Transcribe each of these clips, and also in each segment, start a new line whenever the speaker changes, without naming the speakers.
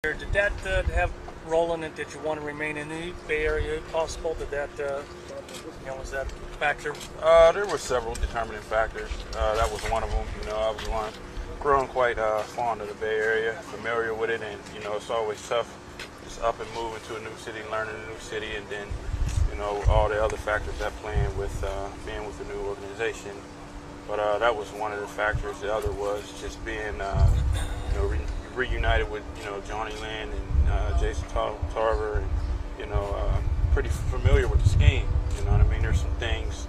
Did that have a role in it? Did you want to remain in the Bay Area if possible? Did that, was that a factor?
There were several determining factors. That was one of them. I was growing quite fond of the Bay Area, familiar with it, and it's always tough just up and moving to a new city, learning a new city, and then all the other factors that play in with being with a new organization. But that was one of the factors. The other was just being reunited with Johnny Lynn and Jason Tarver, and pretty familiar with the scheme. You know what I mean? There's some things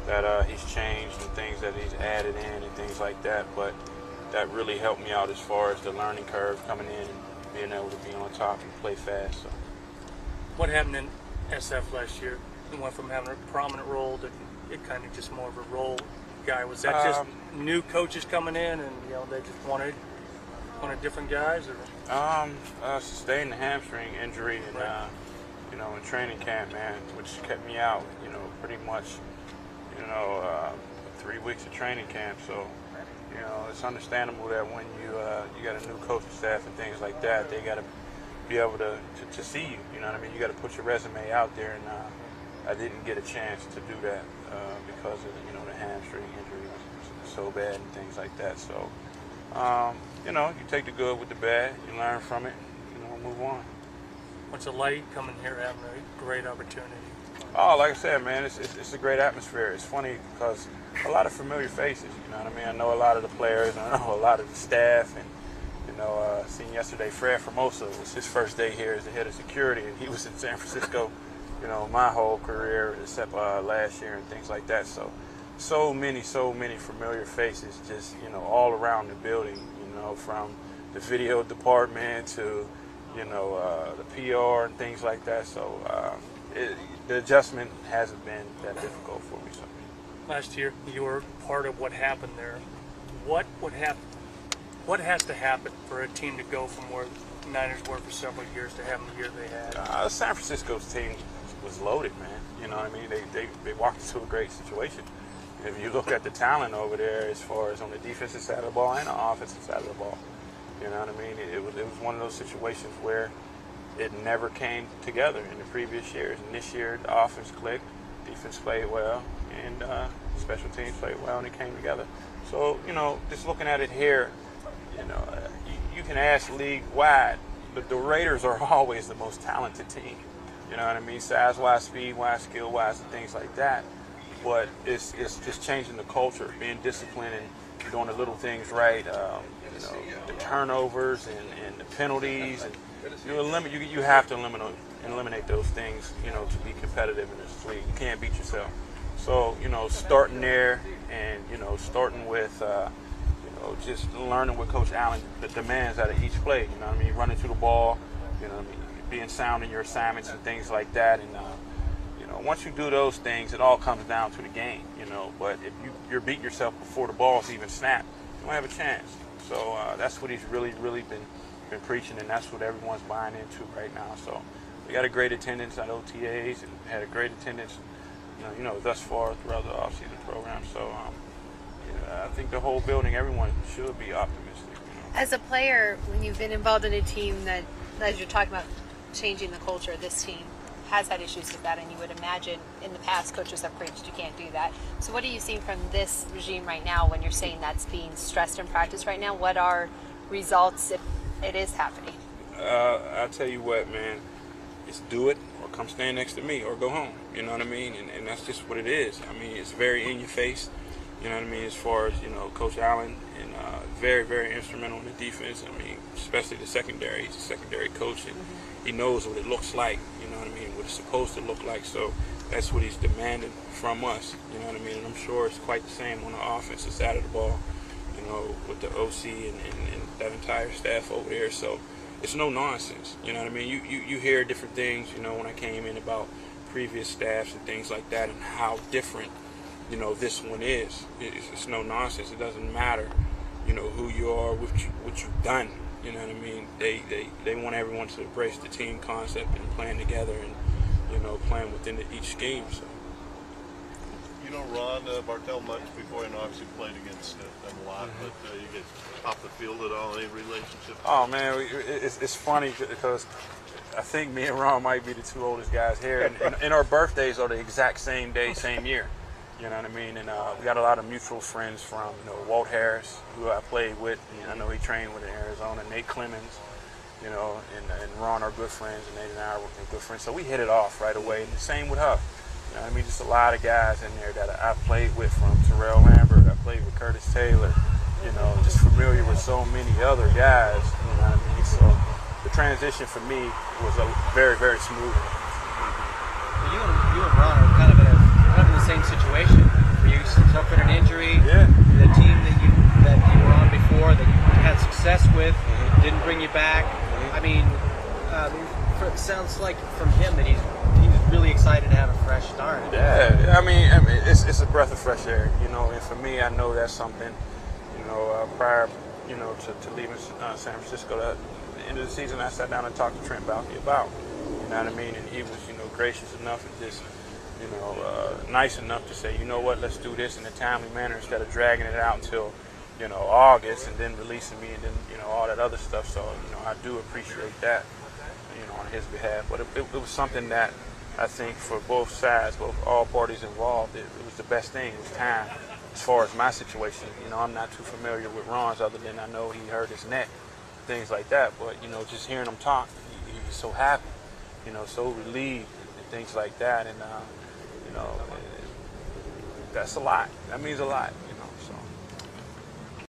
that he's changed and things that he's added in and things like that, but that really helped me out as far as the learning curve coming in and being able to be on top and play fast. So.
What happened in SF last year? You went from having a prominent role to it kind of just more of a role guy. Was that just new coaches coming in and they just wanted different guys? Or?
Sustained the hamstring injury and
right.
In training camp, man, which kept me out, pretty much, 3 weeks of training camp. So, it's understandable that when you got a new coaching staff and things like that, they got to be able to see you. You know what I mean? You got to put your resume out there, and I didn't get a chance to do that because of the hamstring injury was so bad and things like that. So, you take the good with the bad, you learn from it, move on.
What's it like coming here having a great opportunity?
Oh, like I said, man, it's a great atmosphere. It's funny because a lot of familiar faces, you know what I mean? I know a lot of the players, I know a lot of the staff, and, seen yesterday Fred Formosa. It was his first day here as the head of security, and he was in San Francisco, my whole career except last year and things like that. So many familiar faces just, all around the building, from the video department to, the PR and things like that. So the adjustment hasn't been that difficult for me. So.
Last year, you were part of what happened there. What has to happen for a team to go from where the Niners were for several years to having the year they had?
San Francisco's team was loaded, man. You know what I mean? They walked into a great situation. If you look at the talent over there as far as on the defensive side of the ball and the offensive side of the ball, you know what I mean? It was one of those situations where it never came together in the previous years. And this year, the offense clicked, defense played well, and special teams played well, and it came together. So, just looking at it here, you can ask league-wide, but the Raiders are always the most talented team. You know what I mean? Size-wise, speed-wise, skill-wise, and things like that. But it's just changing the culture, being disciplined and doing the little things right. The turnovers and the penalties, and you have to eliminate those things, to be competitive in this league. You can't beat yourself. So, starting there and, starting with, just learning what Coach Allen demands out of each play. You know what I mean? Running to the ball, being sound in your assignments and things like that. And, once you do those things, it all comes down to the game, But if you're beating yourself before the ball's even snapped, you don't have a chance. So that's what he's really been preaching, and that's what everyone's buying into right now. So we got a great attendance at OTAs and had a great attendance, thus far throughout the offseason program. So I think the whole building, everyone should be optimistic.
As a player, when you've been involved in a team that, as you're talking about changing the culture, this team has had issues with that, and you would imagine in the past coaches have preached you can't do that. So what are you seeing from this regime right now when you're saying that's being stressed in practice right now? What are results if it is happening?
I'll tell you what, man, it's do it or come stand next to me or go home. You know what I mean? And that's just what it is. I mean, it's very in your face. You know what I mean? As far as, Coach Allen, and very instrumental in the defense. I mean, especially the secondary. He's a secondary coach, and he knows what it looks like, you know what I mean, what it's supposed to look like. So that's what he's demanding from us, you know what I mean. And I'm sure it's quite the same on the offensive side of the ball, with the OC and that entire staff over there. So it's no nonsense, you know what I mean. You hear different things, when I came in about previous staffs and things like that and how different, this one is. It's no nonsense. It doesn't matter, who you are, what you've done. You know what I mean? They want everyone to embrace the team concept and playing together and, playing within each scheme. So.
you know Ron Bartell much before, and obviously played against them a lot, but you get off the field at all, any relationship?
Oh man, it's funny because I think me and Ron might be the two oldest guys here, and our birthdays are the exact same day, same year. You know what I mean? And we got a lot of mutual friends from, Walt Harris, who I played with. I know he trained with in Arizona. Nate Clemens, and Ron are good friends, and Nate and I are good friends. So we hit it off right away. And the same with Huff. You know what I mean? Just a lot of guys in there that I played with, from Terrell Lambert. I played with Curtis Taylor. Just familiar with so many other guys. You know what I mean? So the transition for me was a very, very smooth one.
You and Ron are kind of in the same situation. You suffered an injury.
Yeah.
The team that you were on before, that you had success with, didn't bring you back. I mean, it sounds like from him that he's really excited to have a fresh start.
Yeah, I mean, it's a breath of fresh air, and for me, I know that's something, prior, to leaving San Francisco, at the end of the season, I sat down and talked to Trent Baalke about, you know what I mean, and he was, gracious enough and just, nice enough to say, you know what, let's do this in a timely manner instead of dragging it out until, August and then releasing me and then, all that other stuff. So, I do appreciate that, on his behalf. But it was something that I think for both sides, all parties involved, it was the best thing. It was time. As far as my situation, I'm not too familiar with Ron's other than I know he hurt his neck, things like that. But, just hearing him talk, he was so happy, so relieved and things like that. And, that's a lot. That means a lot,